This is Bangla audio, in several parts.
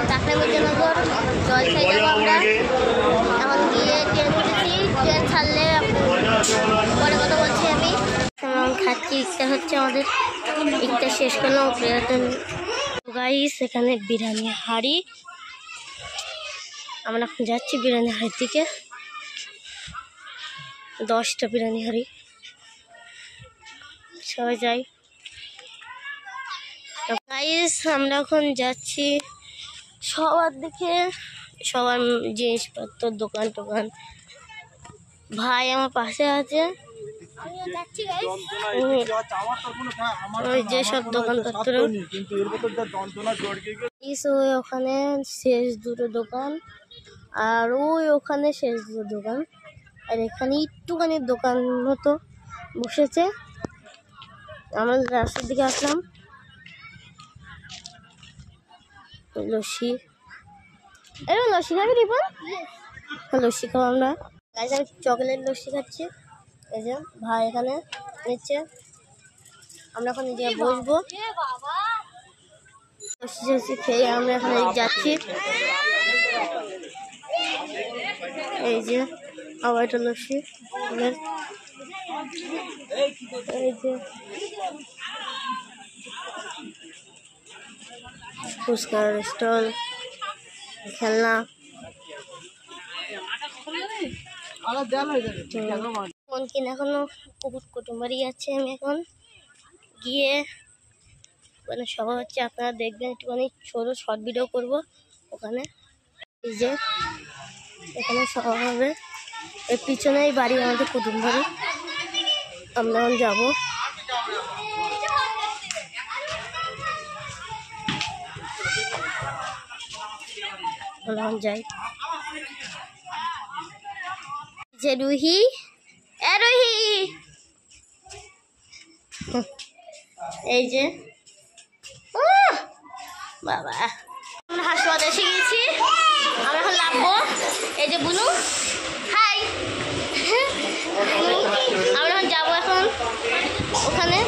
চাকরামুদ্দিনগর জলসাই যাবো আমরা। এখন গিয়ে ট্রেন উঠেছি, ট্রেন ছাড়লে পরে কথা বলছি আমি। খাচ্ছি, ইফতার হচ্ছে আমাদের, ইফতার শেষ করলাম। গাইস এখানে বিরিয়ানি হাঁড়ি, আমরা এখন যাচ্ছি বিরিয়ানি হাঁড়ির দিকে। 10টা বিরিয়ানি হাঁড়ি, সবাই যাই। গাইস আমরা এখন যাচ্ছি সবার দিকে, সবার জিনিসপত্র দোকান টোকান। ভাই আমার পাশে আছে, ওই যে সব দোকানপত্র। ওখানে শেষ দুটো দোকান, আর ওই ওখানে শেষ দুটো দোকান, আর এখানে একটুখানি দোকান মতো বসেছে। আমরা রাস্তার দিকে আসলাম। লস্যি, এরকম লস্যি খাবি রিপন? লস্যি খাবো আমরা। আমি চকলেট লস্যি খাচ্ছি, এই যে ভাই এখানে নিচ্ছে। আমরা এখন নিজে বসবো, লস্যি খেয়ে আমরা এখানে যাচ্ছি। এই যে আবার একটা লস্যি, এই যে ফুচকার স্টল, খেলনা। এখনো কুটুম্বারি যাচ্ছে। আমি এখন গিয়ে মানে সভা হচ্ছে, আপনারা দেখবেন, একটুখানি ছোট শর্ট ভিডিও করবো ওখানে। এই যে এখানে সভা হবে, এর পিছনেই বাড়ি আমাদের কুটুম্বারি। আমরা এখন যাবো। যাই। যে রুহি, এ রুহি, এই যে বাবা, আমরা হাসপাতালে এসে গেছি। আমরা এখন নামবো। এই যে বুনু, হাই। আমরা এখন যাবো এখন ওখানে।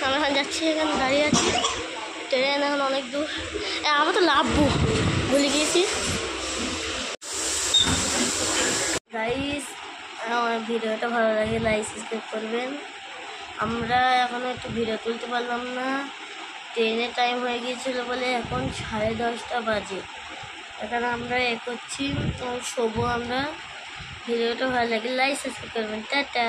আমরা এখন যাচ্ছি, এখানে দাঁড়িয়ে আছি। ট্রেন এখন অনেক দূর, আমরা তো নামবো ভুলে গিয়েছি। গাইস আমার ভিডিওটা ভালো লাগে, লাইক সাবস্ক্রাইব করবেন। আমরা এখনো একটু ভিডিও তুলতে পারলাম না, ট্রেনের টাইম হয়ে গিয়েছিল বলে এখন 10:30 বাজে। এখন আমরা করছি, শোবো আমরা। ভিডিওটা ভালো লাগে, লাইক সাবস্ক্রাইব করবেন। টাটা।